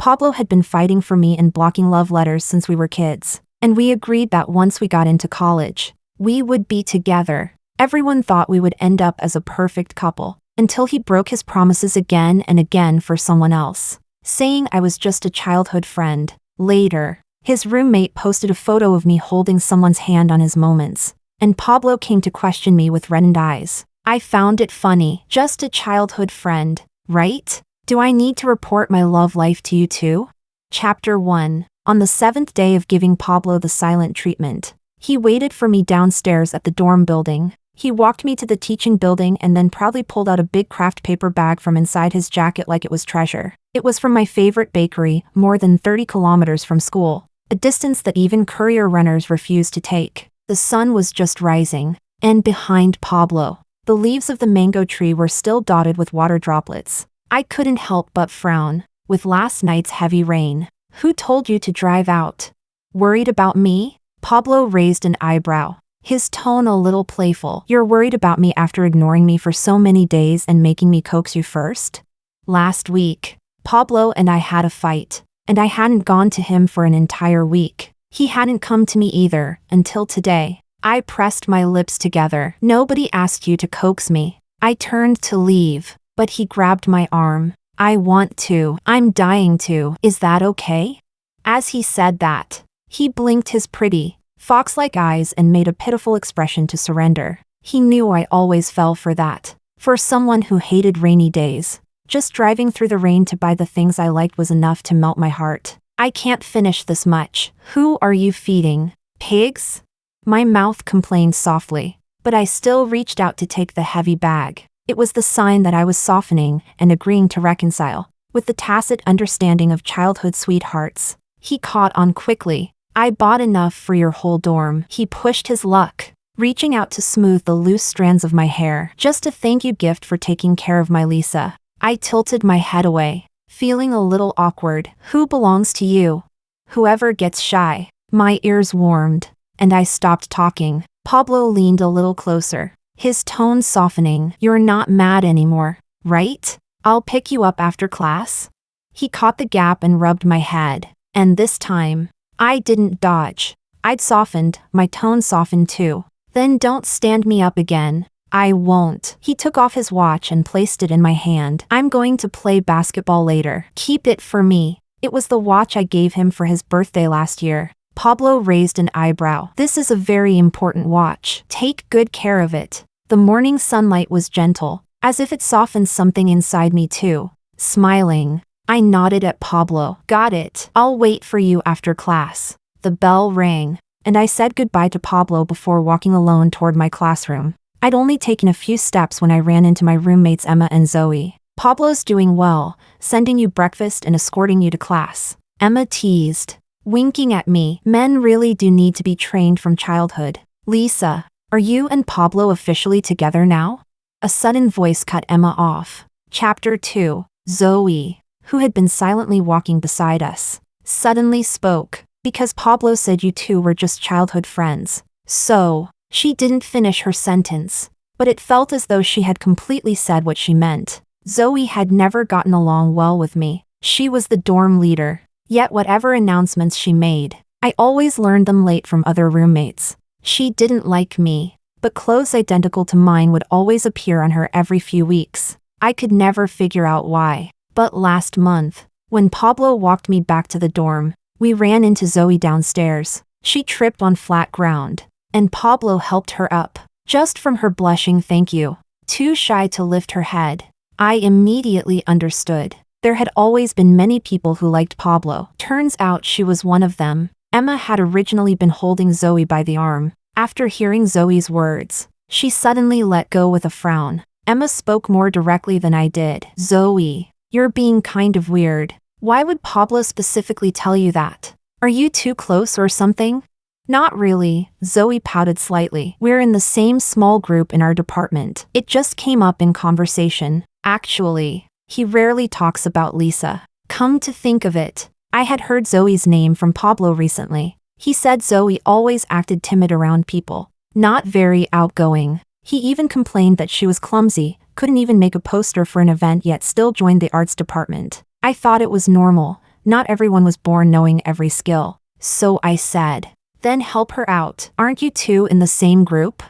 Pablo had been fighting for me and blocking love letters since we were kids, and we agreed that once we got into college, we would be together. Everyone thought we would end up as a perfect couple, until he broke his promises again and again for someone else, saying I was just a childhood friend. Later, his roommate posted a photo of me holding someone's hand on his moments, and Pablo came to question me with reddened eyes. I found it funny. Just a childhood friend, right? Do I need to report my love life to you too? Chapter 1. On the 7th day of giving Pablo the silent treatment, he waited for me downstairs at the dorm building. He walked me to the teaching building and then proudly pulled out a big craft paper bag from inside his jacket like it was treasure. It was from my favorite bakery, more than 30 kilometers from school, a distance that even courier runners refused to take. The sun was just rising, and behind Pablo, the leaves of the mango tree were still dotted with water droplets. I couldn't help but frown. With last night's heavy rain, who told you to drive out? Worried about me? Pablo raised an eyebrow, his tone a little playful. You're worried about me after ignoring me for so many days and making me coax you first? Last week, Pablo and I had a fight, and I hadn't gone to him for an entire week. He hadn't come to me either, until today. I pressed my lips together. Nobody asked you to coax me. I turned to leave, but he grabbed my arm. I want to. I'm dying to. Is that okay? As he said that, he blinked his pretty, fox-like eyes and made a pitiful expression to surrender. He knew I always fell for that. For someone who hated rainy days, just driving through the rain to buy the things I liked was enough to melt my heart. I can't finish this much. Who are you feeding? Pigs? My mouth complained softly, but I still reached out to take the heavy bag. It was the sign that I was softening and agreeing to reconcile, with the tacit understanding of childhood sweethearts. He caught on quickly. I bought enough for your whole dorm. He pushed his luck, reaching out to smooth the loose strands of my hair. Just a thank you gift for taking care of my Lisa. I tilted my head away, feeling a little awkward. Who belongs to you? Whoever gets shy. My ears warmed, and I stopped talking. Pablo leaned a little closer, his tone softening. You're not mad anymore, right? I'll pick you up after class. He caught the gap and rubbed my head, and this time, I didn't dodge. I'd softened, my tone softened too. Then don't stand me up again. I won't. He took off his watch and placed it in my hand. I'm going to play basketball later. Keep it for me. It was the watch I gave him for his birthday last year. Pablo raised an eyebrow. This is a very important watch. Take good care of it. The morning sunlight was gentle, as if it softened something inside me too. Smiling, I nodded at Pablo. Got it. I'll wait for you after class. The bell rang, and I said goodbye to Pablo before walking alone toward my classroom. I'd only taken a few steps when I ran into my roommates Emma and Zoe. Pablo's doing well, sending you breakfast and escorting you to class, Emma teased, winking at me. Men really do need to be trained from childhood. Lisa, are you and Pablo officially together now? A sudden voice cut Emma off. Chapter 2. Zoe, who had been silently walking beside us, suddenly spoke. Because Pablo said you two were just childhood friends. So, she didn't finish her sentence, but it felt as though she had completely said what she meant. Zoe had never gotten along well with me. She was the dorm leader, yet whatever announcements she made, I always learned them late from other roommates. She didn't like me, but clothes identical to mine would always appear on her every few weeks. I could never figure out why. But last month, when Pablo walked me back to the dorm, we ran into Zoe downstairs. She tripped on flat ground, and Pablo helped her up, just from her blushing thank you. Too shy to lift her head. I immediately understood. There had always been many people who liked Pablo. Turns out she was one of them. Emma had originally been holding Zoe by the arm. After hearing Zoe's words, she suddenly let go with a frown. Emma spoke more directly than I did. Zoe, you're being kind of weird. Why would Pablo specifically tell you that? Are you too close or something? Not really, Zoe pouted slightly. We're in the same small group in our department. It just came up in conversation. Actually, he rarely talks about Lisa. Come to think of it, I had heard Zoe's name from Pablo recently. He said Zoe always acted timid around people, not very outgoing. He even complained that she was clumsy, couldn't even make a poster for an event yet still joined the arts department. I thought it was normal, Not everyone was born knowing every skill. So I said, then help her out. Aren't you two in the same group?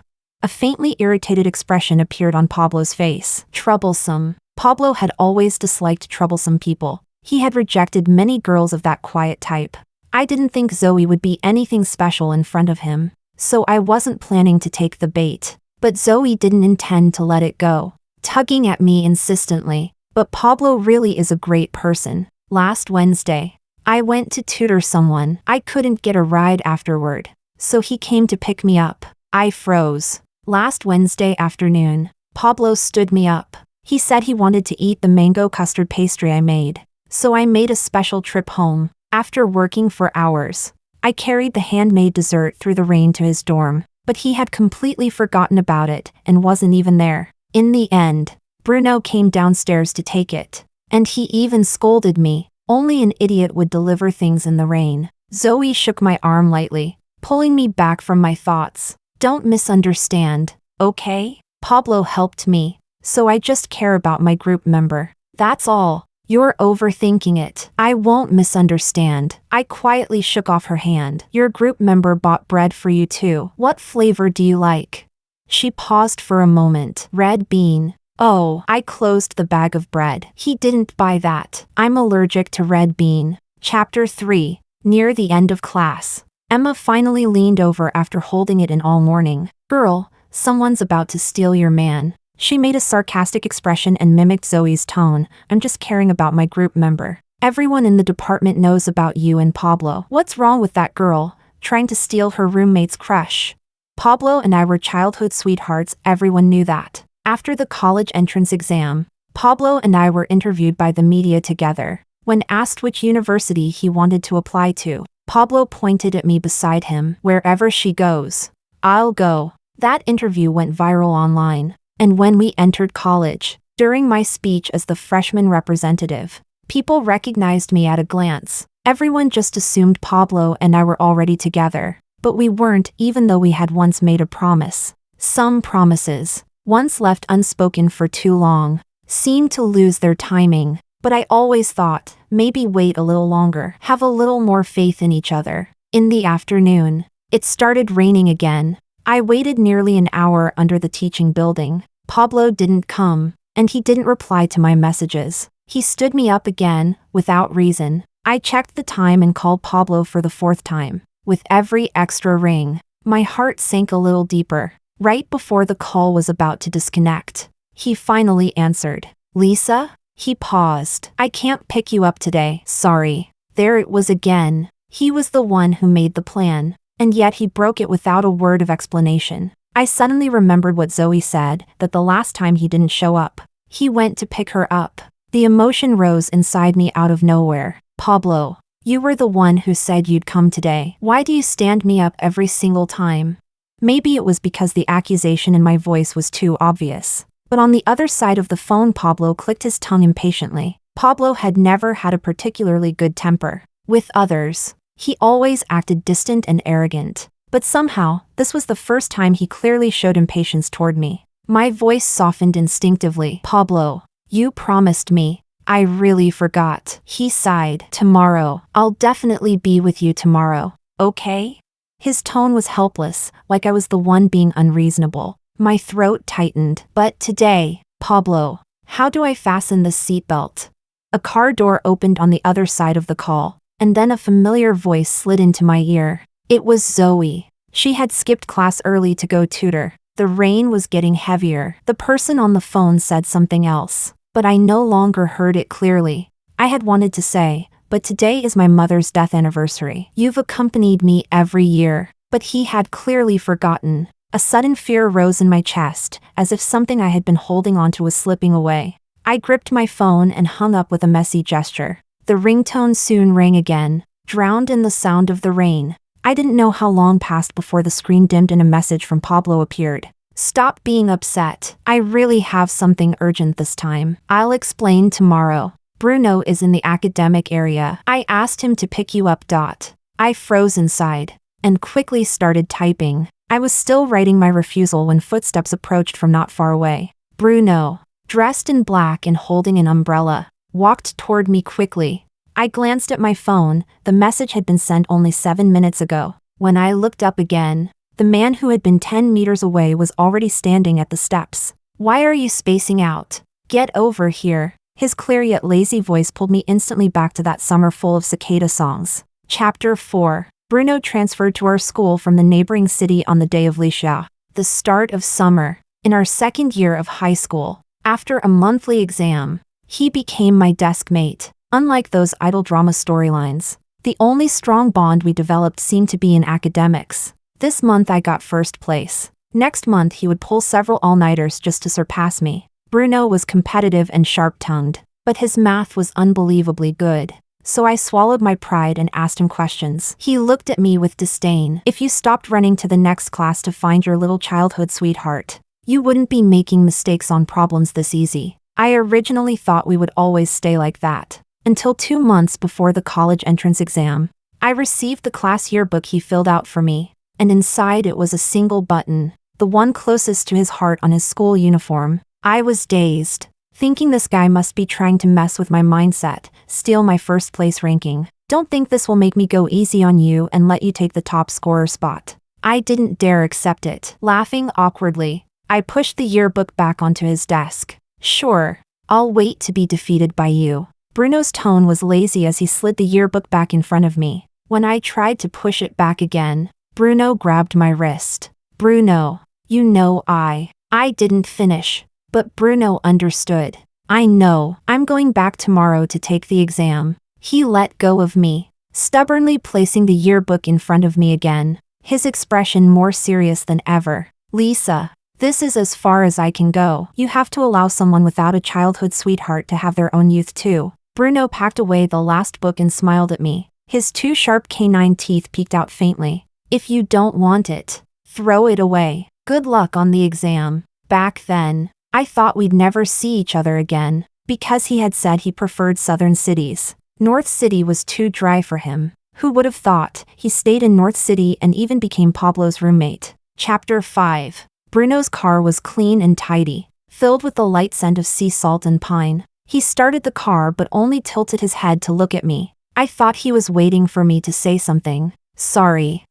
A faintly irritated expression appeared on Pablo's face. Troublesome. Pablo had always disliked troublesome people. He had rejected many girls of that quiet type. I didn't think Zoe would be anything special in front of him, so I wasn't planning to take the bait. But Zoe didn't intend to let it go, tugging at me insistently. But Pablo really is a great person. Last Wednesday, I went to tutor someone. I couldn't get a ride afterward, so he came to pick me up. I froze. Last Wednesday afternoon, Pablo stood me up. He said he wanted to eat the mango custard pastry I made, so I made a special trip home. After working for hours, I carried the handmade dessert through the rain to his dorm, but he had completely forgotten about it and wasn't even there. In the end, Bruno came downstairs to take it, and he even scolded me. Only an idiot would deliver things in the rain. Zoe shook my arm lightly, pulling me back from my thoughts. Don't misunderstand, okay? Pablo helped me, so I just care about my group member. That's all. You're overthinking it. I won't misunderstand. I quietly shook off her hand. Your group member bought bread for you too. What flavor do you like? She paused for a moment. Red bean. Oh, I closed the bag of bread. He didn't buy that. I'm allergic to red bean. Chapter 3. Near the end of class, Emma finally leaned over after holding it in all morning. Girl, someone's about to steal your man. She made a sarcastic expression and mimicked Zoe's tone. I'm just caring about my group member. Everyone in the department knows about you and Pablo. What's wrong with that girl, trying to steal her roommate's crush? Pablo and I were childhood sweethearts, everyone knew that. After the college entrance exam, Pablo and I were interviewed by the media together. When asked which university he wanted to apply to, Pablo pointed at me beside him. Wherever she goes, I'll go. That interview went viral online. And when we entered college, during my speech as the freshman representative, people recognized me at a glance. Everyone just assumed Pablo and I were already together. But we weren't, even though we had once made a promise. Some promises, once left unspoken for too long, seemed to lose their timing. But I always thought, maybe wait a little longer, have a little more faith in each other. In the afternoon, it started raining again. I waited nearly an hour under the teaching building. Pablo didn't come, and he didn't reply to my messages. He stood me up again, without reason. I checked the time and called Pablo for the 4th time. With every extra ring, my heart sank a little deeper. Right before the call was about to disconnect, he finally answered. Lisa? He paused. I can't pick you up today. Sorry. There it was again. He was the one who made the plan, and yet he broke it without a word of explanation. I suddenly remembered what Zoe said, that the last time he didn't show up, he went to pick her up. The emotion rose inside me out of nowhere. Pablo, you were the one who said you'd come today. Why do you stand me up every single time? Maybe it was because the accusation in my voice was too obvious. But on the other side of the phone, Pablo clicked his tongue impatiently. Pablo had never had a particularly good temper. With others, he always acted distant and arrogant. But somehow, this was the first time he clearly showed impatience toward me. My voice softened instinctively. Pablo, you promised me. I really forgot. He sighed. Tomorrow. I'll definitely be with you tomorrow. Okay? His tone was helpless, like I was the one being unreasonable. My throat tightened. But today, Pablo, how do I fasten this seatbelt? A car door opened on the other side of the call, and then a familiar voice slid into my ear. It was Zoe. She had skipped class early to go tutor. The rain was getting heavier. The person on the phone said something else, but I no longer heard it clearly. I had wanted to say, but today is my mother's death anniversary. You've accompanied me every year. But he had clearly forgotten. A sudden fear rose in my chest, as if something I had been holding onto was slipping away. I gripped my phone and hung up with a messy gesture. The ringtone soon rang again, drowned in the sound of the rain. I didn't know how long passed before the screen dimmed and a message from Pablo appeared. Stop being upset. I really have something urgent this time. I'll explain tomorrow. Bruno is in the academic area. I asked him to pick you up. I froze inside and quickly started typing. I was still writing my refusal when footsteps approached from not far away. Bruno, dressed in black and holding an umbrella, walked toward me quickly. I glanced at my phone. The message had been sent only 7 minutes ago. When I looked up again, the man who had been 10 meters away was already standing at the steps. "Why are you spacing out? Get over here." His clear yet lazy voice pulled me instantly back to that summer full of cicada songs. Chapter 4. Bruno transferred to our school from the neighboring city on the day of Licia, the start of summer. In our second year of high school, after a monthly exam, he became my desk mate. Unlike those idle drama storylines, the only strong bond we developed seemed to be in academics. This month I got first place. Next month he would pull several all-nighters just to surpass me. Bruno was competitive and sharp-tongued, but his math was unbelievably good. So I swallowed my pride and asked him questions. He looked at me with disdain. "If you stopped running to the next class to find your little childhood sweetheart, you wouldn't be making mistakes on problems this easy." I originally thought we would always stay like that. Until 2 months before the college entrance exam, I received the class yearbook he filled out for me, and inside it was a single button, the one closest to his heart on his school uniform. I was dazed, thinking this guy must be trying to mess with my mindset, steal my first place ranking. "Don't think this will make me go easy on you and let you take the top scorer spot." I didn't dare accept it. Laughing awkwardly, I pushed the yearbook back onto his desk. "Sure, I'll wait to be defeated by you." Bruno's tone was lazy as he slid the yearbook back in front of me. When I tried to push it back again, Bruno grabbed my wrist. "Bruno, you know I didn't finish." But Bruno understood. "I know, I'm going back tomorrow to take the exam." He let go of me, stubbornly placing the yearbook in front of me again, his expression more serious than ever. "Lisa, this is as far as I can go. You have to allow someone without a childhood sweetheart to have their own youth too." Bruno packed away the last book and smiled at me. His 2 sharp canine teeth peeked out faintly. "If you don't want it, throw it away. Good luck on the exam." Back then, I thought we'd never see each other again, because he had said he preferred southern cities. North City was too dry for him. Who would have thought? He stayed in North City and even became Pablo's roommate. Chapter 5. Bruno's car was clean and tidy, filled with the light scent of sea salt and pine. He started the car but only tilted his head to look at me. I thought he was waiting for me to say something. "Sorry.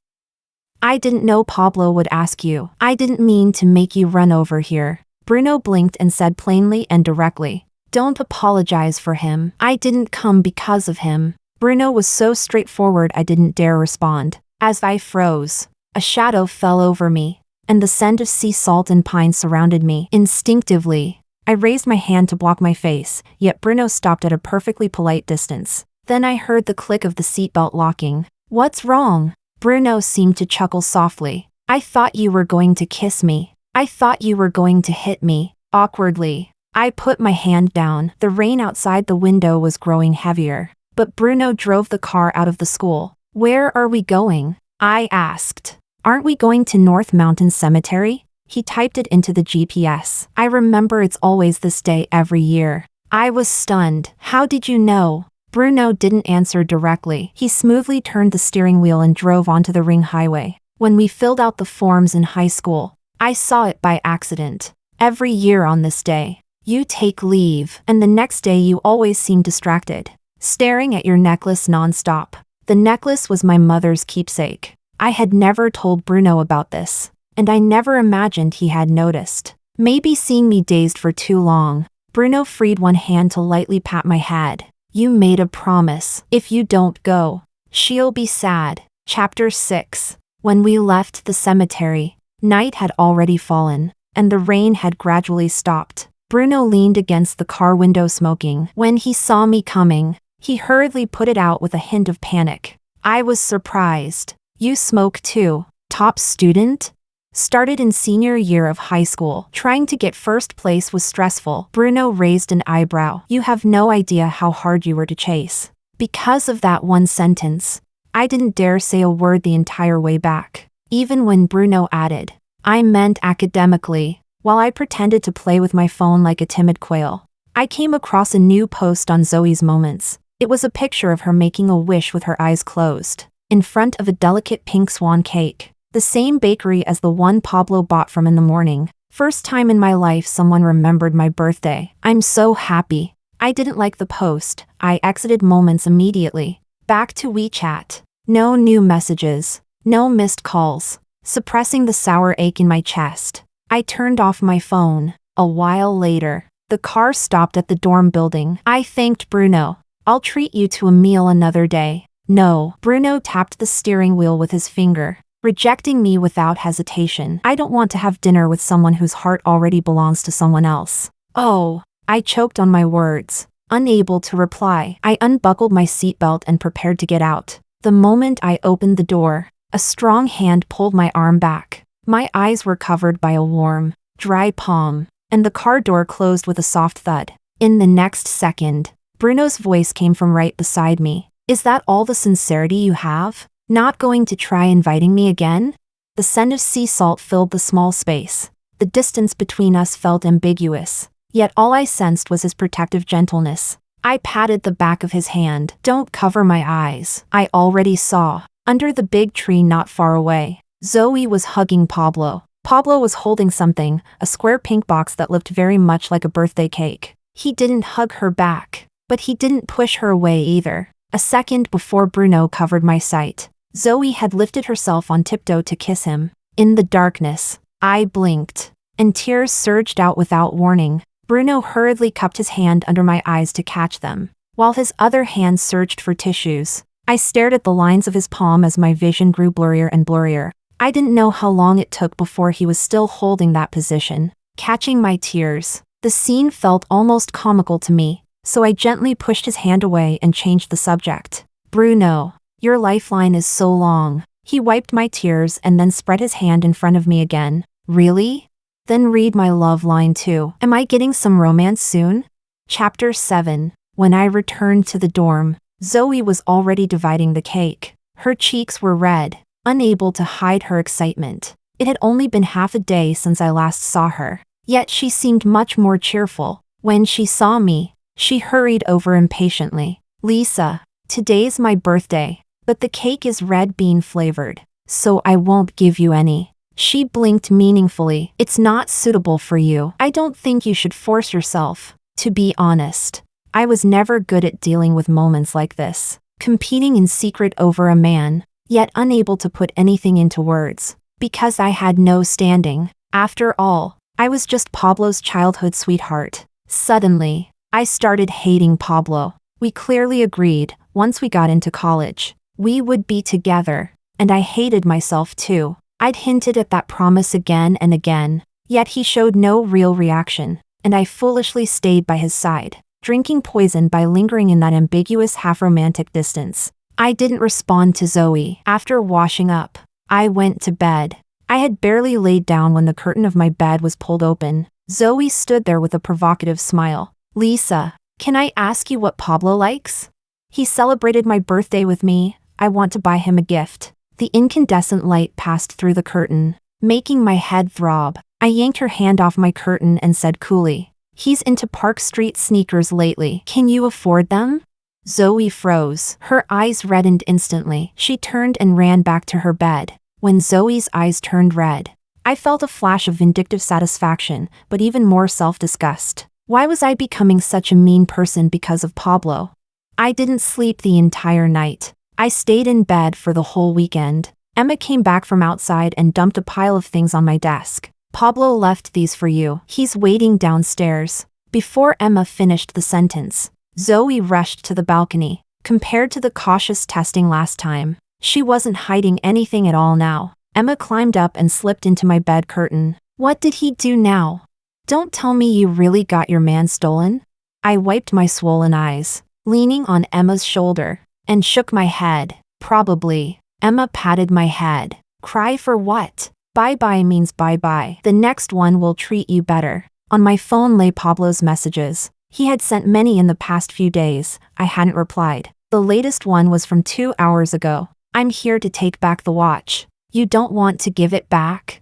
I didn't know Pablo would ask you. I didn't mean to make you run over here." Bruno blinked and said plainly and directly, "Don't apologize for him. I didn't come because of him." Bruno was so straightforward I didn't dare respond. As I froze, a shadow fell over me, and the scent of sea salt and pine surrounded me. Instinctively, I raised my hand to block my face, yet Bruno stopped at a perfectly polite distance. Then I heard the click of the seatbelt locking. "What's wrong?" Bruno seemed to chuckle softly. "I thought you were going to kiss me. I thought you were going to hit me." Awkwardly, I put my hand down. The rain outside the window was growing heavier, but Bruno drove the car out of the school. "Where are we going?" I asked. "Aren't we going to North Mountain Cemetery?" He typed it into the GPS. "I remember it's always this day every year." I was stunned. "How did you know?" Bruno didn't answer directly. He smoothly turned the steering wheel and drove onto the ring highway. When we filled out the forms in high school, I saw it by accident. Every year on this day, you take leave, and the next day you always seem distracted, staring at your necklace nonstop. The necklace was my mother's keepsake. I had never told Bruno about this, and I never imagined he had noticed. Maybe seeing me dazed for too long, Bruno freed one hand to lightly pat my head. "You made a promise. If you don't go, she'll be sad." Chapter 6. When we left the cemetery, night had already fallen, and the rain had gradually stopped. Bruno leaned against the car window smoking. When he saw me coming, he hurriedly put it out with a hint of panic. I was surprised. "You smoke too?" "Top student?" Started in senior year of high school. Trying to get first place was stressful. Bruno raised an eyebrow. "You have no idea how hard you were to chase." Because of that one sentence, I didn't dare say a word the entire way back. Even when Bruno added, "I meant academically," while I pretended to play with my phone like a timid quail. I came across a new post on Zoe's Moments. It was a picture of her making a wish with her eyes closed, in front of a delicate pink swan cake, the same bakery as the one Pablo bought from in the morning. First time in my life someone remembered my birthday. I'm so happy. I didn't like the post. I exited moments immediately. Back to WeChat. No new messages. No missed calls. Suppressing the sour ache in my chest, I turned off my phone. A while later, the car stopped at the dorm building. I thanked Bruno. I'll treat you to a meal another day. No. Bruno tapped the steering wheel with his finger, rejecting me without hesitation. I don't want to have dinner with someone whose heart already belongs to someone else. Oh. I choked on my words. Unable to reply, I unbuckled my seatbelt and prepared to get out. The moment I opened the door, a strong hand pulled my arm back. My eyes were covered by a warm, dry palm, and the car door closed with a soft thud. In the next second, Bruno's voice came from right beside me. Is that all the sincerity you have? Not going to try inviting me again? The scent of sea salt filled the small space. The distance between us felt ambiguous, yet all I sensed was his protective gentleness. I patted the back of his hand. Don't cover my eyes. I already saw. Under the big tree not far away, Zoe was hugging Pablo. Pablo was holding something, a square pink box that looked very much like a birthday cake. He didn't hug her back, but he didn't push her away either. A second before Bruno covered my sight, Zoe had lifted herself on tiptoe to kiss him. In the darkness, I blinked, and tears surged out without warning. Bruno hurriedly cupped his hand under my eyes to catch them, while his other hand searched for tissues. I stared at the lines of his palm as my vision grew blurrier and blurrier. I didn't know how long it took before he was still holding that position, catching my tears. The scene felt almost comical to me, so I gently pushed his hand away and changed the subject. Bruno, your lifeline is so long. He wiped my tears and then spread his hand in front of me again. Really? Then read my love line too. Am I getting some romance soon? Chapter 7. When I returned to the dorm, Zoe was already dividing the cake. Her cheeks were red, unable to hide her excitement. It had only been half a day since I last saw her, yet she seemed much more cheerful. When she saw me, she hurried over impatiently. Lisa, today's my birthday, but the cake is red bean flavored, so I won't give you any. She blinked meaningfully. It's not suitable for you. I don't think you should force yourself. To be honest, I was never good at dealing with moments like this, competing in secret over a man, yet unable to put anything into words, because I had no standing. After all, I was just Pablo's childhood sweetheart. Suddenly, I started hating Pablo. We clearly agreed, once we got into college, we would be together, and I hated myself too. I'd hinted at that promise again and again, yet he showed no real reaction, and I foolishly stayed by his side, drinking poison by lingering in that ambiguous half-romantic distance. I didn't respond to Zoe. After washing up, I went to bed. I had barely laid down when the curtain of my bed was pulled open. Zoe stood there with a provocative smile. Lisa, can I ask you what Pablo likes? He celebrated my birthday with me. I want to buy him a gift. The incandescent light passed through the curtain, making my head throb. I yanked her hand off my curtain and said coolly, he's into Park Street sneakers lately. Can you afford them? Zoe froze. Her eyes reddened instantly. She turned and ran back to her bed. When Zoe's eyes turned red, I felt a flash of vindictive satisfaction, but even more self-disgust. Why was I becoming such a mean person because of Pablo? I didn't sleep the entire night. I stayed in bed for the whole weekend. Emma came back from outside and dumped a pile of things on my desk. Pablo left these for you. He's waiting downstairs. Before Emma finished the sentence, Zoe rushed to the balcony. Compared to the cautious testing last time, she wasn't hiding anything at all now. Emma climbed up and slipped into my bed curtain. What did he do now? Don't tell me you really got your man stolen? I wiped my swollen eyes, leaning on Emma's shoulder, and shook my head. Probably. Emma patted my head. Cry for what? Bye-bye means bye-bye. The next one will treat you better. On my phone lay Pablo's messages. He had sent many in the past few days. I hadn't replied. The latest one was from 2 hours ago. I'm here to take back the watch. You don't want to give it back?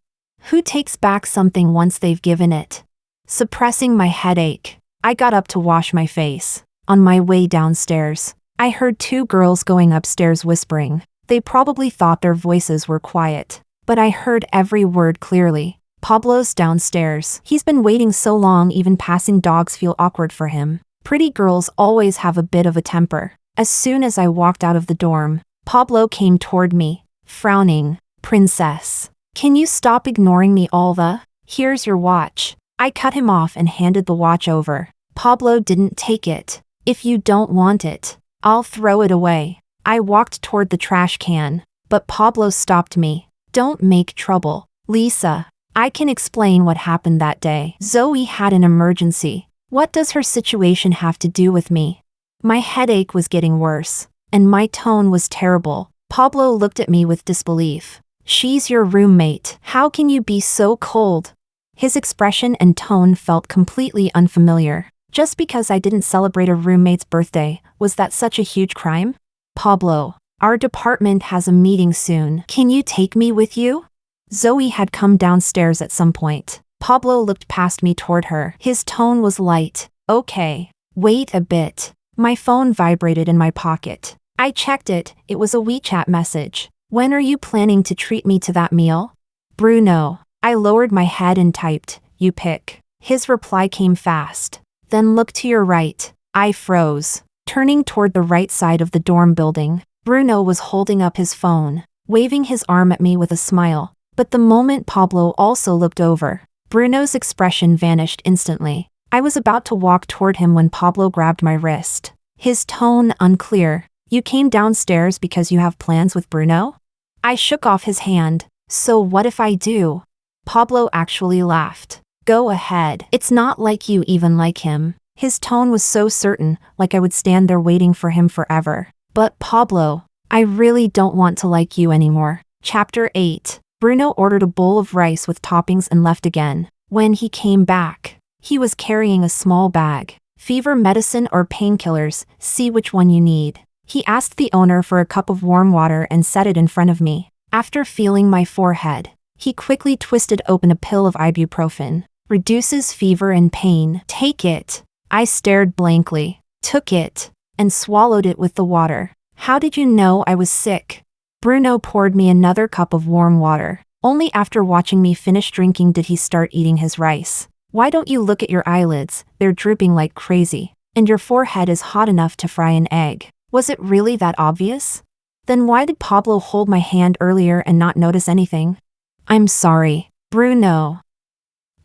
Who takes back something once they've given it? Suppressing my headache, I got up to wash my face. On my way downstairs, I heard 2 girls going upstairs whispering. They probably thought their voices were quiet, but I heard every word clearly. Pablo's downstairs. He's been waiting so long even passing dogs feel awkward for him. Pretty girls always have a bit of a temper. As soon as I walked out of the dorm, Pablo came toward me, frowning. Princess, can you stop ignoring me all the? Here's your watch. I cut him off and handed the watch over. Pablo didn't take it. If you don't want it, I'll throw it away. I walked toward the trash can, but Pablo stopped me. Don't make trouble, Lisa. I can explain what happened that day. Zoe had an emergency. What does her situation have to do with me? My headache was getting worse, and my tone was terrible. Pablo looked at me with disbelief. She's your roommate. How can you be so cold? His expression and tone felt completely unfamiliar. Just because I didn't celebrate a roommate's birthday, was that such a huge crime? Pablo, our department has a meeting soon. Can you take me with you? Zoe had come downstairs at some point. Pablo looked past me toward her. His tone was light. Okay. Wait a bit. My phone vibrated in my pocket. I checked it. It was a WeChat message. When are you planning to treat me to that meal? Bruno. I lowered my head and typed, you pick. His reply came fast. Then look to your right. I froze. Turning toward the right side of the dorm building, Bruno was holding up his phone, waving his arm at me with a smile. But the moment Pablo also looked over, Bruno's expression vanished instantly. I was about to walk toward him when Pablo grabbed my wrist. His tone unclear. You came downstairs because you have plans with Bruno? I shook off his hand. So what if I do? Pablo actually laughed. Go ahead. It's not like you even like him. His tone was so certain, like I would stand there waiting for him forever. But Pablo, I really don't want to like you anymore. Chapter 8. Bruno ordered a bowl of rice with toppings and left again. When he came back, he was carrying a small bag. Fever medicine or painkillers, see which one you need. He asked the owner for a cup of warm water and set it in front of me. After feeling my forehead, he quickly twisted open a pill of ibuprofen. Reduces fever and pain. Take it. I stared blankly, took it, and swallowed it with the water. How did you know I was sick? Bruno poured me another cup of warm water. Only after watching me finish drinking did he start eating his rice. Why don't you look at your eyelids? They're drooping like crazy. And your forehead is hot enough to fry an egg. Was it really that obvious? Then why did Pablo hold my hand earlier and not notice anything? I'm sorry, Bruno.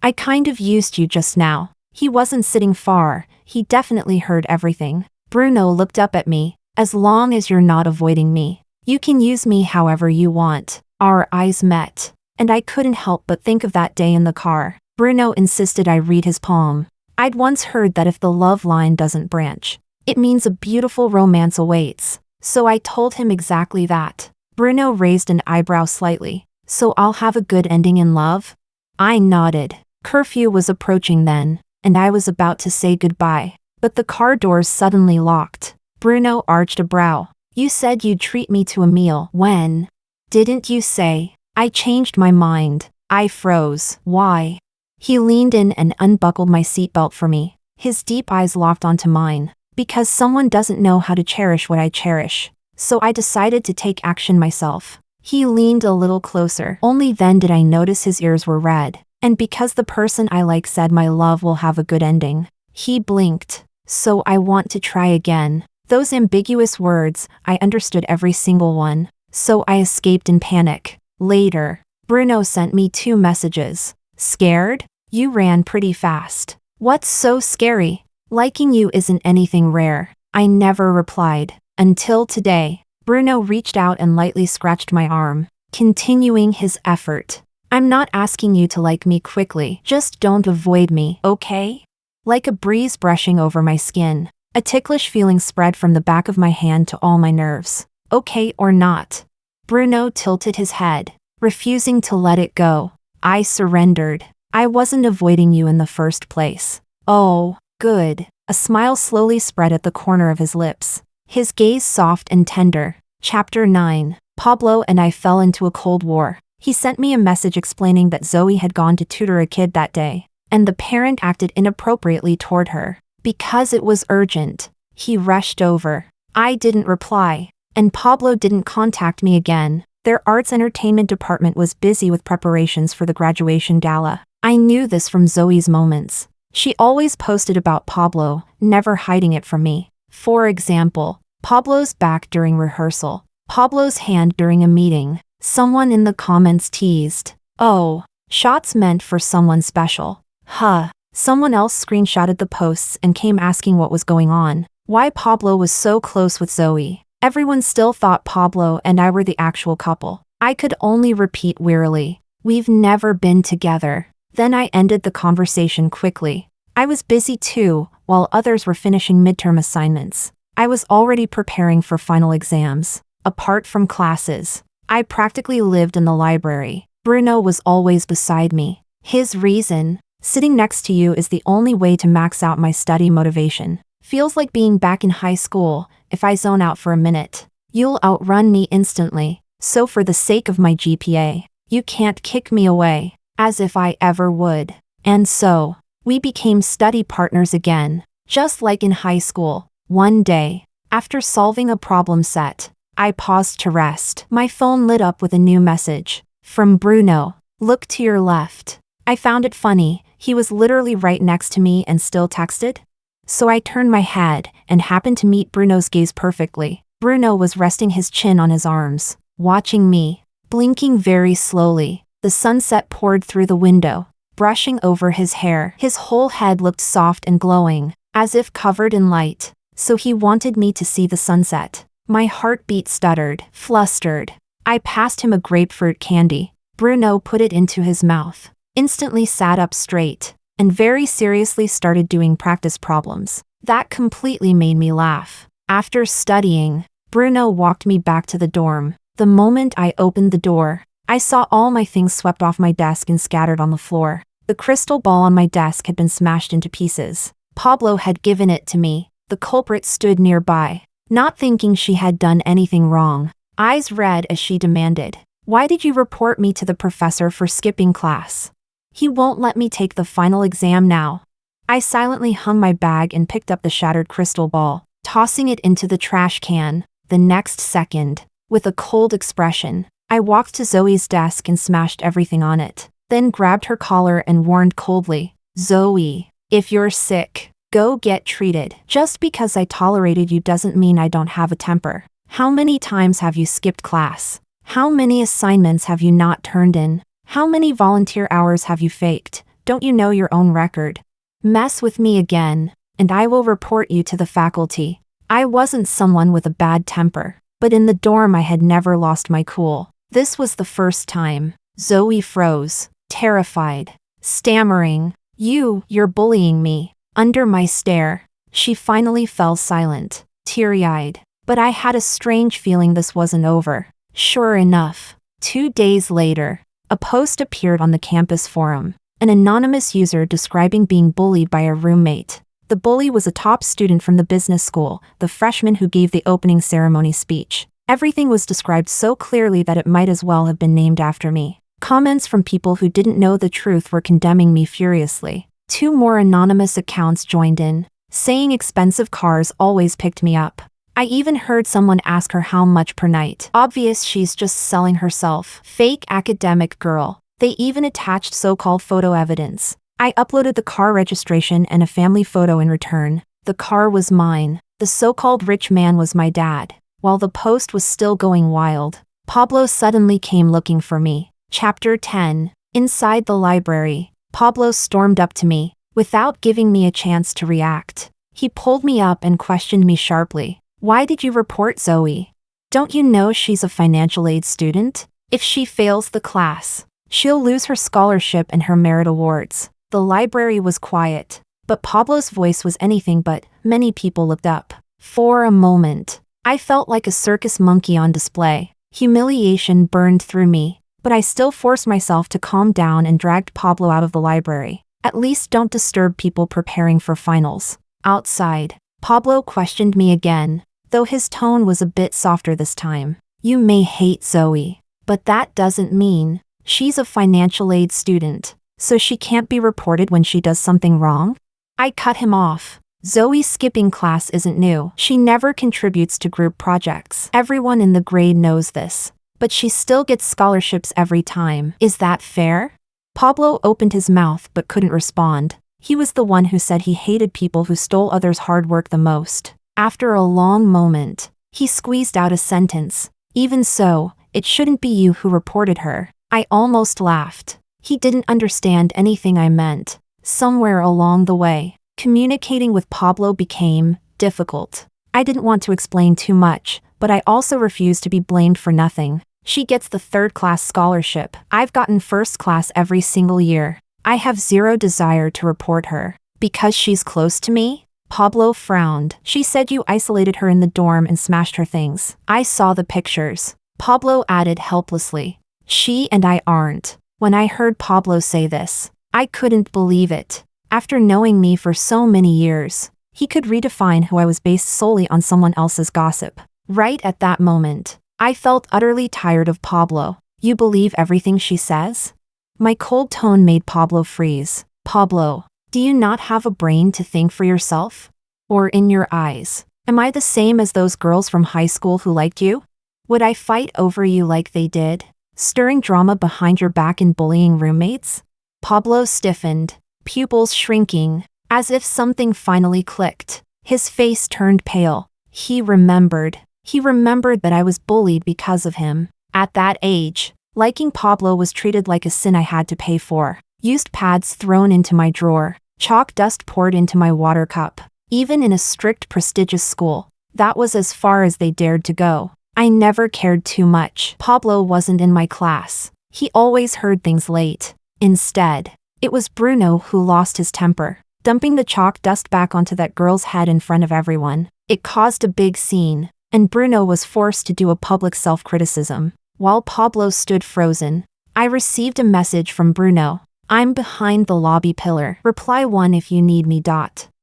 I kind of used you just now. He wasn't sitting far. He definitely heard everything. Bruno looked up at me. As long as you're not avoiding me, you can use me however you want. Our eyes met, and I couldn't help but think of that day in the car. Bruno insisted I read his palm. I'd once heard that if the love line doesn't branch, it means a beautiful romance awaits. So I told him exactly that. Bruno raised an eyebrow slightly. So I'll have a good ending in love? I nodded. Curfew was approaching then, and I was about to say goodbye. But the car doors suddenly locked. Bruno arched a brow. You said you'd treat me to a meal. When? Didn't you say? I changed my mind. I froze. Why? He leaned in and unbuckled my seatbelt for me. His deep eyes locked onto mine. Because someone doesn't know how to cherish what I cherish. So I decided to take action myself. He leaned a little closer. Only then did I notice his ears were red. And because the person I like said my love will have a good ending. He blinked. So I want to try again. Those ambiguous words, I understood every single one. So I escaped in panic. Later, Bruno sent me 2 messages. Scared? You ran pretty fast. What's so scary? Liking you isn't anything rare. I never replied. Until today. Bruno reached out and lightly scratched my arm, continuing his effort. I'm not asking you to like me quickly. Just don't avoid me, okay? Like a breeze brushing over my skin, a ticklish feeling spread from the back of my hand to all my nerves. Okay or not? Bruno tilted his head, refusing to let it go. I surrendered. I wasn't avoiding you in the first place. Oh, good. A smile slowly spread at the corner of his lips. His gaze soft and tender. Chapter 9. Pablo and I fell into a cold war. He sent me a message explaining that Zoe had gone to tutor a kid that day, and the parent acted inappropriately toward her. Because it was urgent, he rushed over. I didn't reply, and Pablo didn't contact me again. Their arts entertainment department was busy with preparations for the graduation gala. I knew this from Zoe's moments. She always posted about Pablo, never hiding it from me. For example, Pablo's back during rehearsal, Pablo's hand during a meeting. Someone in the comments teased, "Oh, shots meant for someone special." Huh. Someone else screenshotted the posts and came asking what was going on, why Pablo was so close with Zoe. Everyone still thought Pablo and I were the actual couple. I could only repeat wearily, "We've never been together." Then I ended the conversation quickly. I was busy too, while others were finishing midterm assignments. I was already preparing for final exams. Apart from classes, I practically lived in the library. Bruno was always beside me. His reason, "Sitting next to you is the only way to max out my study motivation. Feels like being back in high school. If I zone out for a minute, you'll outrun me instantly. So for the sake of my GPA, you can't kick me away." As if I ever would. And so, we became study partners again, just like in high school. One day, after solving a problem set, I paused to rest. My phone lit up with a new message. From Bruno. "Look to your left." I found it funny, he was literally right next to me and still texted. So I turned my head and happened to meet Bruno's gaze perfectly. Bruno was resting his chin on his arms, watching me, blinking very slowly. The sunset poured through the window, brushing over his hair. His whole head looked soft and glowing, as if covered in light. So he wanted me to see the sunset. My heartbeat stuttered, flustered. I passed him a grapefruit candy. Bruno put it into his mouth, instantly sat up straight, and very seriously started doing practice problems. That completely made me laugh. After studying, Bruno walked me back to the dorm. The moment I opened the door, I saw all my things swept off my desk and scattered on the floor. The crystal ball on my desk had been smashed into pieces. Pablo had given it to me. The culprit stood nearby, not thinking she had done anything wrong. Eyes red as she demanded, "Why did you report me to the professor for skipping class? He won't let me take the final exam now." I silently hung my bag and picked up the shattered crystal ball, tossing it into the trash can. The next second, with a cold expression, I walked to Zoe's desk and smashed everything on it, then grabbed her collar and warned coldly, "Zoe, if you're sick, go get treated. Just because I tolerated you doesn't mean I don't have a temper. How many times have you skipped class? How many assignments have you not turned in? How many volunteer hours have you faked? Don't you know your own record? Mess with me again, and I will report you to the faculty." I wasn't someone with a bad temper, but in the dorm I had never lost my cool. This was the first time. Zoe froze, terrified, stammering, You're bullying me." Under my stare, she finally fell silent, teary-eyed. But I had a strange feeling this wasn't over. Sure enough, 2 days later, a post appeared on the campus forum. An anonymous user describing being bullied by a roommate. The bully was a top student from the business school, the freshman who gave the opening ceremony speech. Everything was described so clearly that it might as well have been named after me. Comments from people who didn't know the truth were condemning me furiously. 2 more anonymous accounts joined in, saying expensive cars always picked me up. I even heard someone ask her how much per night. Obvious she's just selling herself. Fake academic girl. They even attached so-called photo evidence. I uploaded the car registration and a family photo in return. The car was mine. The so-called rich man was my dad. While the post was still going wild, Pablo suddenly came looking for me. Chapter 10. Inside the library, Pablo stormed up to me, without giving me a chance to react. He pulled me up and questioned me sharply. "Why did you report Zoe? Don't you know she's a financial aid student? If she fails the class, she'll lose her scholarship and her merit awards." The library was quiet, but Pablo's voice was anything but. Many people looked up. For a moment, I felt like a circus monkey on display. Humiliation burned through me, but I still forced myself to calm down and dragged Pablo out of the library. "At least don't disturb people preparing for finals." Outside, Pablo questioned me again, though his tone was a bit softer this time. "You may hate Zoe, but that doesn't mean she's a financial aid student, so she can't be reported when she does something wrong." I cut him off. "Zoe's skipping class isn't new. She never contributes to group projects. Everyone in the grade knows this. But she still gets scholarships every time. Is that fair?" Pablo opened his mouth but couldn't respond. He was the one who said he hated people who stole others' hard work the most. After a long moment, he squeezed out a sentence. Even so, it shouldn't be you who reported her. I almost laughed. He didn't understand anything I meant. Somewhere along the way, communicating with Pablo became difficult. I didn't want to explain too much, but I also refused to be blamed for nothing. She gets the third-class scholarship. I've gotten first class every single year. I have zero desire to report her. Because she's close to me? Pablo frowned. She said you isolated her in the dorm and smashed her things. I saw the pictures. Pablo added helplessly. She and I aren't. When I heard Pablo say this, I couldn't believe it. After knowing me for so many years, he could redefine who I was based solely on someone else's gossip. Right at that moment, I felt utterly tired of Pablo. You believe everything she says? My cold tone made Pablo freeze. Pablo, do you not have a brain to think for yourself? Or in your eyes, am I the same as those girls from high school who liked you? Would I fight over you like they did? Stirring drama behind your back and bullying roommates? Pablo stiffened, pupils shrinking, as if something finally clicked. His face turned pale. He remembered that I was bullied because of him. At that age, liking Pablo was treated like a sin I had to pay for. Used pads thrown into my drawer, chalk dust poured into my water cup. Even in a strict, prestigious school, that was as far as they dared to go. I never cared too much. Pablo wasn't in my class. He always heard things late. Instead, it was Bruno who lost his temper, dumping the chalk dust back onto that girl's head in front of everyone. It caused a big scene, and Bruno was forced to do a public self-criticism. While Pablo stood frozen, I received a message from Bruno. I'm behind the lobby pillar. Reply 1 if you need me.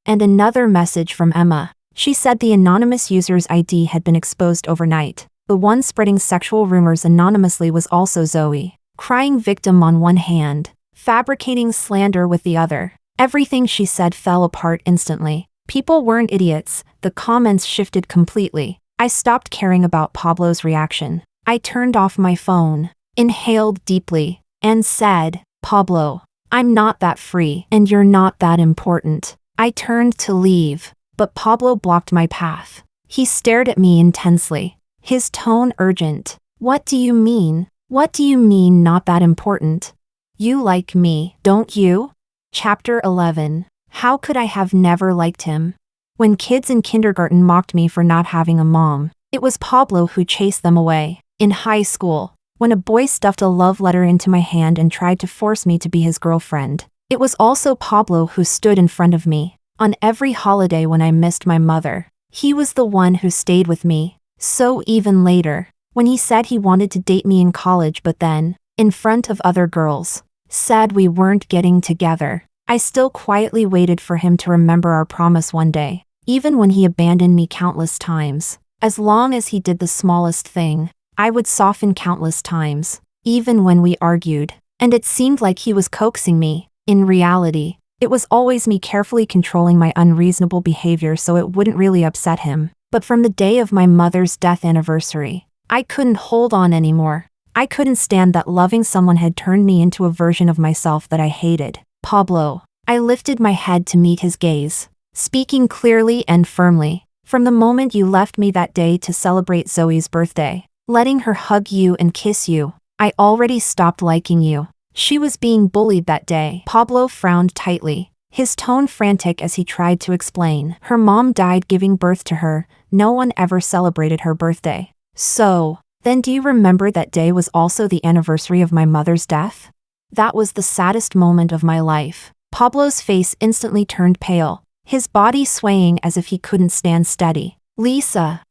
And another message from Emma. She said the anonymous user's ID had been exposed overnight. The one spreading sexual rumors anonymously was also Zoe. Crying victim on one hand, fabricating slander with the other. Everything she said fell apart instantly. People weren't idiots. The comments shifted completely. I stopped caring about Pablo's reaction. I turned off my phone, inhaled deeply, and said, Pablo, I'm not that free, and you're not that important. I turned to leave, but Pablo blocked my path. He stared at me intensely, his tone urgent. What do you mean? What do you mean not that important? You like me, don't you? Chapter 11. How could I have never liked him? When kids in kindergarten mocked me for not having a mom, it was Pablo who chased them away. In high school, when a boy stuffed a love letter into my hand and tried to force me to be his girlfriend, it was also Pablo who stood in front of me. On every holiday when I missed my mother, he was the one who stayed with me. So even later, when he said he wanted to date me in college but then, in front of other girls, said we weren't getting together, I still quietly waited for him to remember our promise one day. Even when he abandoned me countless times, as long as he did the smallest thing, I would soften countless times, even when we argued, and it seemed like he was coaxing me. In reality, it was always me carefully controlling my unreasonable behavior so it wouldn't really upset him. But from the day of my mother's death anniversary, I couldn't hold on anymore. I couldn't stand that loving someone had turned me into a version of myself that I hated. Pablo. I lifted my head to meet his gaze, speaking clearly and firmly. From the moment you left me that day to celebrate Zoe's birthday, letting her hug you and kiss you, I already stopped liking you. She was being bullied that day. Pablo frowned tightly, his tone frantic as he tried to explain. Her mom died giving birth to her. No one ever celebrated her birthday. So, then do you remember that day was also the anniversary of my mother's death? That was the saddest moment of my life. Pablo's face instantly turned pale, his body swaying as if he couldn't stand steady. Lisa.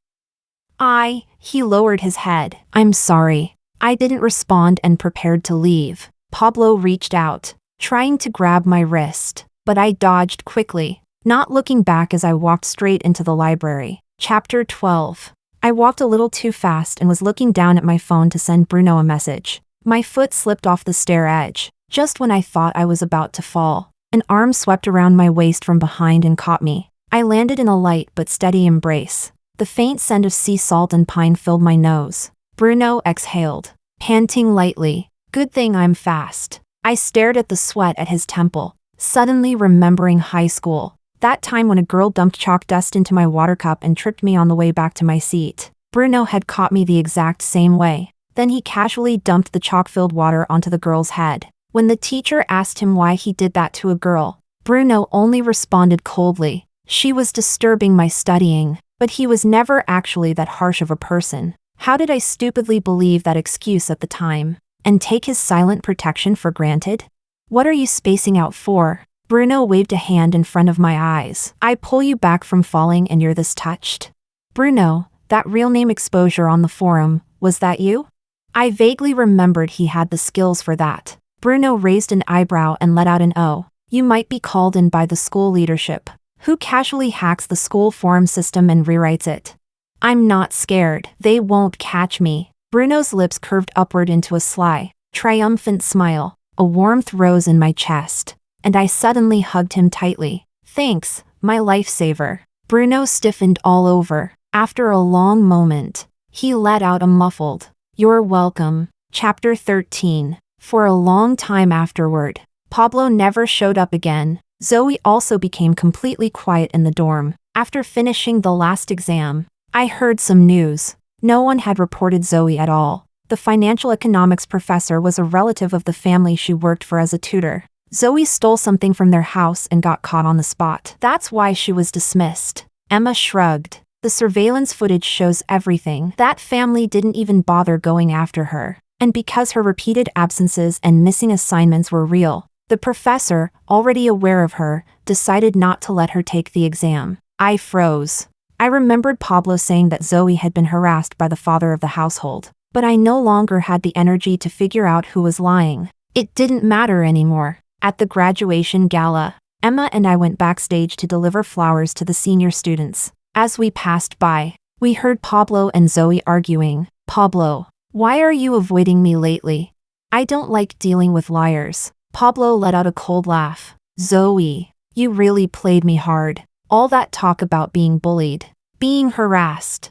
He lowered his head. I'm sorry. I didn't respond and prepared to leave. Pablo reached out, trying to grab my wrist, but I dodged quickly, not looking back as I walked straight into the library. Chapter 12. I walked a little too fast and was looking down at my phone to send Bruno a message. My foot slipped off the stair edge, just when I thought I was about to fall. An arm swept around my waist from behind and caught me. I landed in a light but steady embrace. The faint scent of sea salt and pine filled my nose. Bruno exhaled, panting lightly. Good thing I'm fast. I stared at the sweat at his temple, suddenly remembering high school. That time when a girl dumped chalk dust into my water cup and tripped me on the way back to my seat. Bruno had caught me the exact same way. Then he casually dumped the chalk-filled water onto the girl's head. When the teacher asked him why he did that to a girl, Bruno only responded coldly, "She was disturbing my studying." But he was never actually that harsh of a person. How did I stupidly believe that excuse at the time, and take his silent protection for granted? "What are you spacing out for?" Bruno waved a hand in front of my eyes. "I pull you back from falling and you're this touched?" "Bruno, that real name exposure on the forum, was that you?" I vaguely remembered he had the skills for that. Bruno raised an eyebrow and let out an "oh." "You might be called in by the school leadership. Who casually hacks the school forum system and rewrites it?" "I'm not scared. They won't catch me." Bruno's lips curved upward into a sly, triumphant smile. A warmth rose in my chest, and I suddenly hugged him tightly. "Thanks, my lifesaver." Bruno stiffened all over. After a long moment, he let out a muffled, "You're welcome." Chapter 13. For a long time afterward, Pablo never showed up again. Zoe also became completely quiet in the dorm. After finishing the last exam, I heard some news. No one had reported Zoe at all. The financial economics professor was a relative of the family she worked for as a tutor. Zoe stole something from their house and got caught on the spot. That's why she was dismissed. Emma shrugged. The surveillance footage shows everything. That family didn't even bother going after her. And because her repeated absences and missing assignments were real, the professor, already aware of her, decided not to let her take the exam. I froze. I remembered Pablo saying that Zoe had been harassed by the father of the household, but I no longer had the energy to figure out who was lying. It didn't matter anymore. At the graduation gala, Emma and I went backstage to deliver flowers to the senior students. As we passed by, we heard Pablo and Zoe arguing. "Pablo, why are you avoiding me lately?" "I don't like dealing with liars." Pablo let out a cold laugh. "Zoe, you really played me hard. All that talk about being bullied, being harassed.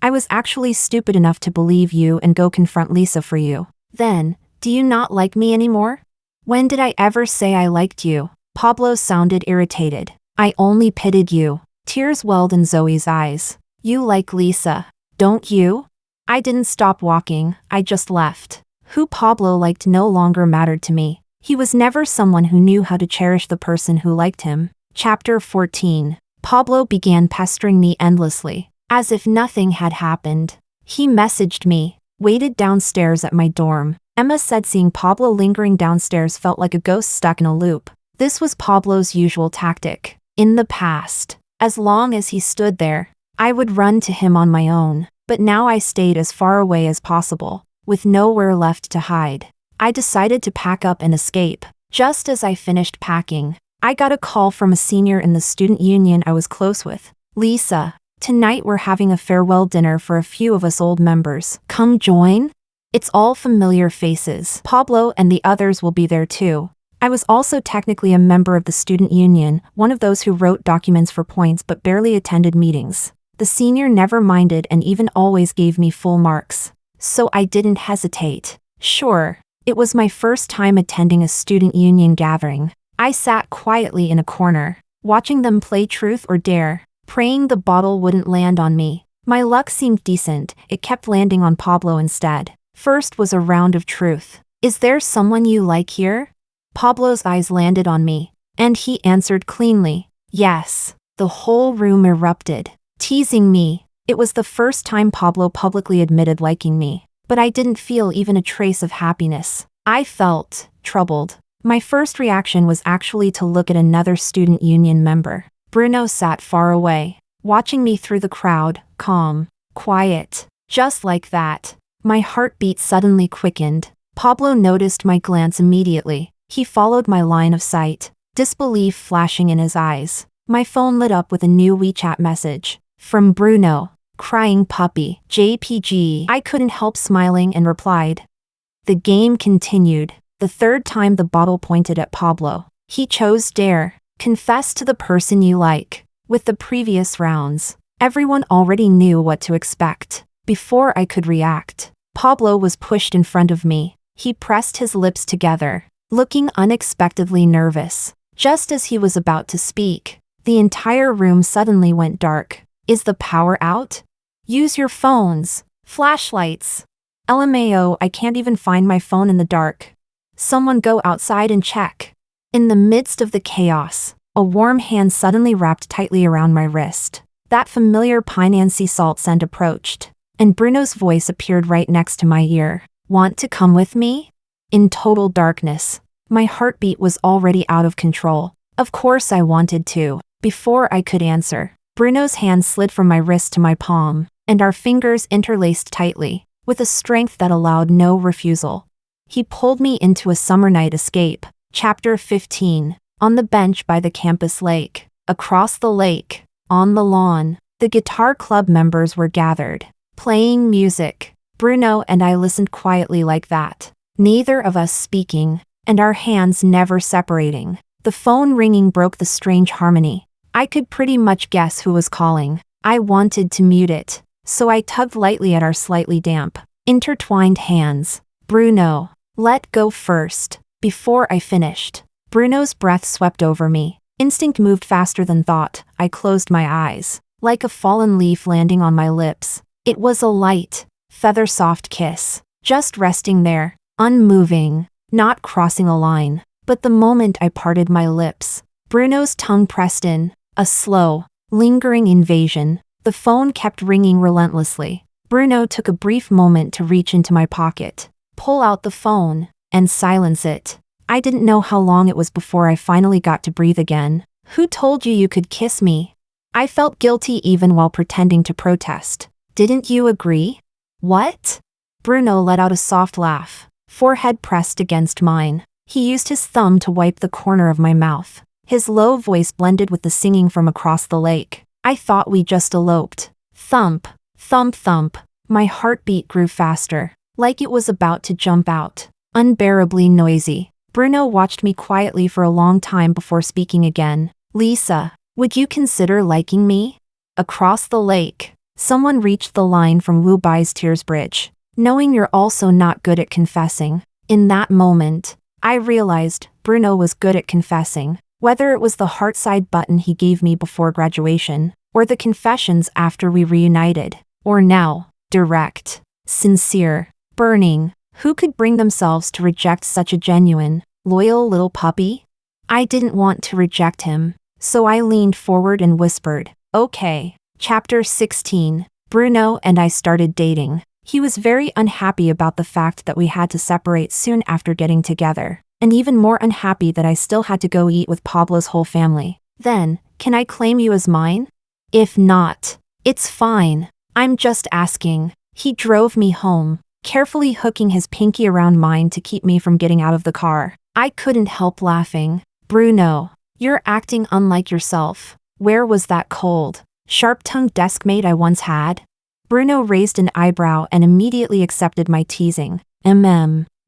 I was actually stupid enough to believe you and go confront Lisa for you. Then, do you not like me anymore?" "When did I ever say I liked you?" Pablo sounded irritated. "I only pitied you." Tears welled in Zoe's eyes. "You like Lisa, don't you?" I didn't stop walking, I just left. Who Pablo liked no longer mattered to me. He was never someone who knew how to cherish the person who liked him. Chapter 14. Pablo began pestering me endlessly, as if nothing had happened. He messaged me, waited downstairs at my dorm. Emma said seeing Pablo lingering downstairs felt like a ghost stuck in a loop. This was Pablo's usual tactic. In the past, as long as he stood there, I would run to him on my own, but now I stayed as far away as possible, with nowhere left to hide. I decided to pack up and escape. Just as I finished packing, I got a call from a senior in the student union I was close with. "Lisa, tonight we're having a farewell dinner for a few of us old members. Come join?" It's all familiar faces. Pablo and the others will be there too. I was also technically a member of the student union, one of those who wrote documents for points but barely attended meetings. The senior never minded and even always gave me full marks. So I didn't hesitate. Sure, it was my first time attending a student union gathering. I sat quietly in a corner, watching them play Truth or Dare, praying the bottle wouldn't land on me. My luck seemed decent, it kept landing on Pablo instead. First was a round of Truth. "Is there someone you like here?" Pablo's eyes landed on me, and he answered cleanly, "Yes." The whole room erupted, teasing me. It was the first time Pablo publicly admitted liking me, but I didn't feel even a trace of happiness. I felt troubled. My first reaction was actually to look at another student union member. Bruno sat far away, watching me through the crowd, calm, quiet. Just like that, my heartbeat suddenly quickened. Pablo noticed my glance immediately. He followed my line of sight, disbelief flashing in his eyes. My phone lit up with a new WeChat message. From Bruno. Crying puppy. JPG. I couldn't help smiling and replied. The game continued. The third time the bottle pointed at Pablo. He chose Dare. Confess to the person you like. With the previous rounds, everyone already knew what to expect. Before I could react, Pablo was pushed in front of me. He pressed his lips together, looking unexpectedly nervous. Just as he was about to speak, the entire room suddenly went dark. Is the power out? Use your phones. Flashlights. LMAO, I can't even find my phone in the dark. Someone go outside and check. In the midst of the chaos, a warm hand suddenly wrapped tightly around my wrist. That familiar pine sea salt scent approached, and Bruno's voice appeared right next to my ear. Want to come with me? In total darkness, my heartbeat was already out of control. Of course I wanted to. Before I could answer, Bruno's hand slid from my wrist to my palm, and our fingers interlaced tightly, with a strength that allowed no refusal. He pulled me into a summer night escape. Chapter 15. On the bench by the campus lake. Across the lake, on the lawn, the guitar club members were gathered, playing music. Bruno and I listened quietly like that, neither of us speaking, and our hands never separating. The phone ringing broke the strange harmony. I could pretty much guess who was calling. I wanted to mute it, so I tugged lightly at our slightly damp, intertwined hands. Bruno, let go first. Before I finished, Bruno's breath swept over me. Instinct moved faster than thought. I closed my eyes, like a fallen leaf landing on my lips. It was a light, feather-soft kiss, just resting there, unmoving, not crossing a line. But the moment I parted my lips, Bruno's tongue pressed in, a slow, lingering invasion. The phone kept ringing relentlessly. Bruno took a brief moment to reach into my pocket, pull out the phone, and silence it. I didn't know how long it was before I finally got to breathe again. Who told you could kiss me? I felt guilty even while pretending to protest. Didn't you agree? What? Bruno let out a soft laugh, forehead pressed against mine. He used his thumb to wipe the corner of my mouth. His low voice blended with the singing from across the lake. I thought we just eloped. Thump, thump, thump. My heartbeat grew faster, like it was about to jump out. Unbearably noisy. Bruno watched me quietly for a long time before speaking again. Lisa, would you consider liking me? Across the lake, someone reached the line from Wu Bai's Tears Bridge. Knowing you're also not good at confessing. In that moment, I realized Bruno was good at confessing. Whether it was the heart side button he gave me before graduation, or the confessions after we reunited, or now, direct, sincere, burning. Who could bring themselves to reject such a genuine, loyal little puppy? I didn't want to reject him, so I leaned forward and whispered, okay. Chapter 16. Bruno and I started dating. He was very unhappy about the fact that we had to separate soon after getting together, and even more unhappy that I still had to go eat with Pablo's whole family. Then, can I claim you as mine? If not, it's fine. I'm just asking. He drove me home, carefully hooking his pinky around mine to keep me from getting out of the car. I couldn't help laughing. Bruno, you're acting unlike yourself. Where was that cold, sharp-tongued deskmate I once had? Bruno raised an eyebrow and immediately accepted my teasing.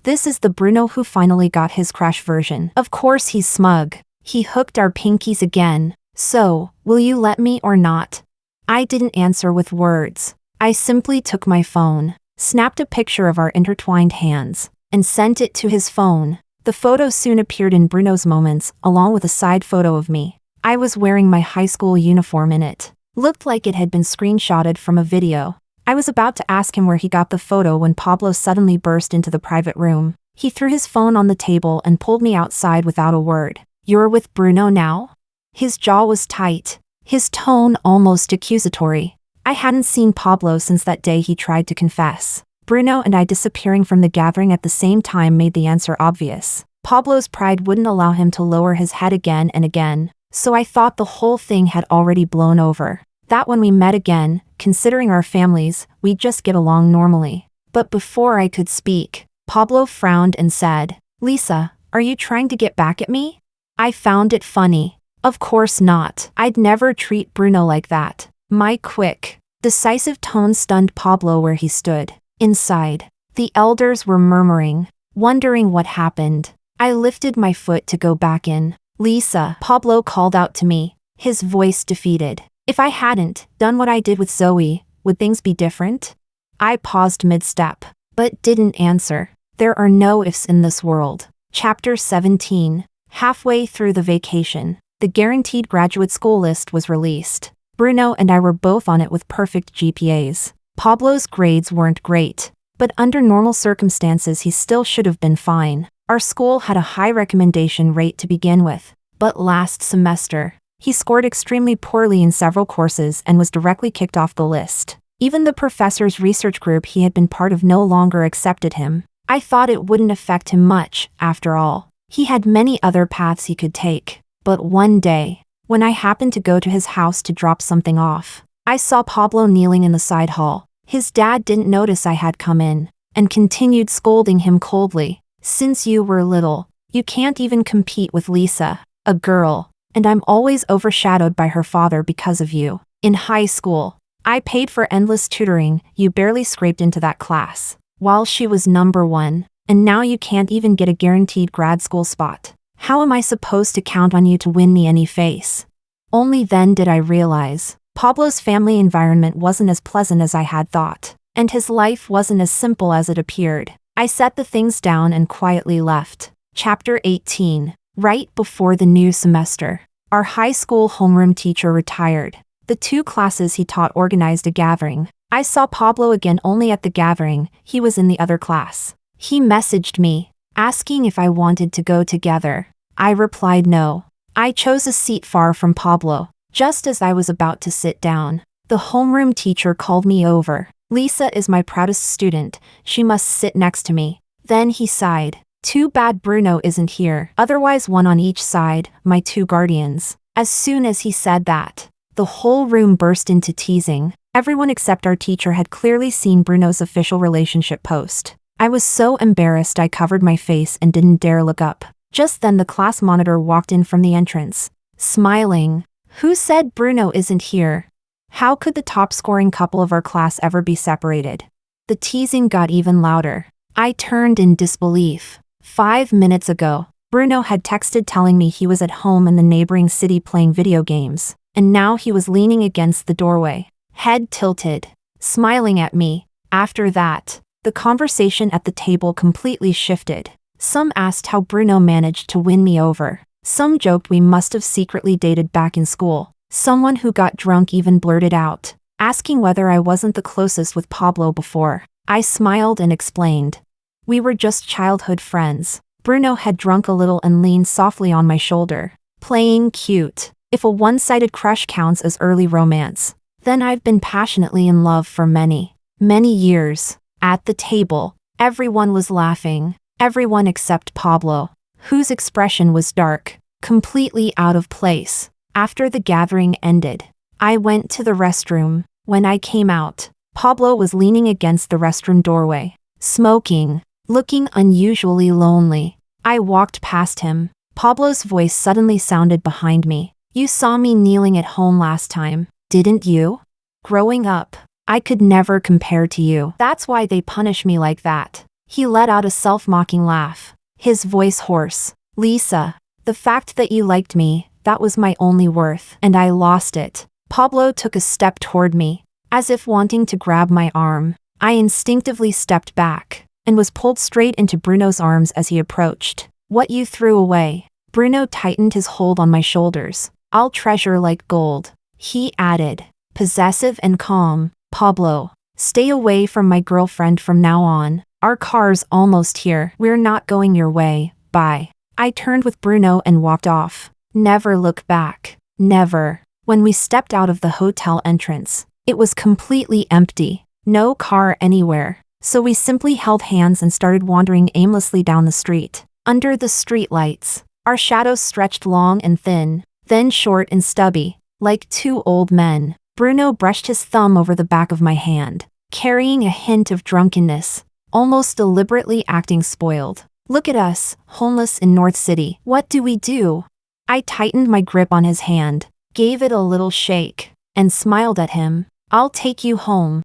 This is the Bruno who finally got his crush version. Of course he's smug. He hooked our pinkies again. So, will you let me or not? I didn't answer with words. I simply took my phone, snapped a picture of our intertwined hands, and sent it to his phone. The photo soon appeared in Bruno's Moments, along with a side photo of me. I was wearing my high school uniform in it. Looked like it had been screenshotted from a video. I was about to ask him where he got the photo when Pablo suddenly burst into the private room. He threw his phone on the table and pulled me outside without a word. You're with Bruno now? His jaw was tight, his tone almost accusatory. I hadn't seen Pablo since that day he tried to confess. Bruno and I disappearing from the gathering at the same time made the answer obvious. Pablo's pride wouldn't allow him to lower his head again and again, so I thought the whole thing had already blown over. That when we met again, considering our families, we'd just get along normally. But before I could speak, Pablo frowned and said, Lisa, are you trying to get back at me? I found it funny. Of course not. I'd never treat Bruno like that. My quick, decisive tone stunned Pablo where he stood. Inside, the elders were murmuring, wondering what happened. I lifted my foot to go back in. Lisa, Pablo called out to me, his voice defeated. If I hadn't done what I did with Zoe, would things be different? I paused mid-step, but didn't answer. There are no ifs in this world. Chapter 17. Halfway through the vacation, the guaranteed graduate school list was released. Bruno and I were both on it with perfect GPAs. Pablo's grades weren't great, but under normal circumstances he still should have been fine. Our school had a high recommendation rate to begin with, but last semester, he scored extremely poorly in several courses and was directly kicked off the list. Even the professor's research group he had been part of no longer accepted him. I thought it wouldn't affect him much, after all. He had many other paths he could take. But one day, when I happened to go to his house to drop something off, I saw Pablo kneeling in the side hall. His dad didn't notice I had come in, and continued scolding him coldly. "Since you were little, you can't even compete with Lisa, a girl, and I'm always overshadowed by her father because of you. In high school, I paid for endless tutoring, you barely scraped into that class, while she was number one, and now you can't even get a guaranteed grad school spot. How am I supposed to count on you to win me any face?" Only then did I realize, Pablo's family environment wasn't as pleasant as I had thought, and his life wasn't as simple as it appeared. I set the things down and quietly left. Chapter 18. Right before the new semester, our high school homeroom teacher retired. The 2 classes he taught organized a gathering. I saw Pablo again only at the gathering, he was in the other class. He messaged me, asking if I wanted to go together. I replied no. I chose a seat far from Pablo. Just as I was about to sit down, the homeroom teacher called me over. "Lisa is my proudest student, she must sit next to me." Then he sighed. "Too bad Bruno isn't here, otherwise one on each side, my 2 guardians." As soon as he said that, the whole room burst into teasing. Everyone except our teacher had clearly seen Bruno's official relationship post. I was so embarrassed I covered my face and didn't dare look up. Just then the class monitor walked in from the entrance, smiling. "Who said Bruno isn't here? How could the top-scoring couple of our class ever be separated?" The teasing got even louder. I turned in disbelief. 5 minutes ago, Bruno had texted telling me he was at home in the neighboring city playing video games, and now he was leaning against the doorway, head tilted, smiling at me. After that, the conversation at the table completely shifted. Some asked how Bruno managed to win me over. Some joked we must have secretly dated back in school. Someone who got drunk even blurted out, asking whether I wasn't the closest with Pablo before. I smiled and explained. We were just childhood friends. Bruno had drunk a little and leaned softly on my shoulder, playing cute. If a one-sided crush counts as early romance, then I've been passionately in love for many, many years. At the table, everyone was laughing, everyone except Pablo, whose expression was dark, completely out of place. After the gathering ended, I went to the restroom. When I came out, Pablo was leaning against the restroom doorway, smoking, looking unusually lonely. I walked past him. Pablo's voice suddenly sounded behind me. "You saw me kneeling at home last time, didn't you? Growing up, I could never compare to you. That's why they punish me like that." He let out a self-mocking laugh, his voice hoarse. "Lisa, the fact that you liked me, that was my only worth, and I lost it." Pablo took a step toward me, as if wanting to grab my arm. I instinctively stepped back, and was pulled straight into Bruno's arms as he approached. "What you threw away." Bruno tightened his hold on my shoulders. "I'll treasure like gold," he added, possessive and calm. "Pablo, stay away from my girlfriend from now on. Our car's almost here. We're not going your way, bye." I turned with Bruno and walked off. Never look back. Never. When we stepped out of the hotel entrance, it was completely empty. No car anywhere. So we simply held hands and started wandering aimlessly down the street. Under the streetlights, our shadows stretched long and thin, then short and stubby, like 2 old men. Bruno brushed his thumb over the back of my hand, carrying a hint of drunkenness, almost deliberately acting spoiled. "Look at us, homeless in North City. What do we do?" I tightened my grip on his hand, gave it a little shake, and smiled at him. "I'll take you home."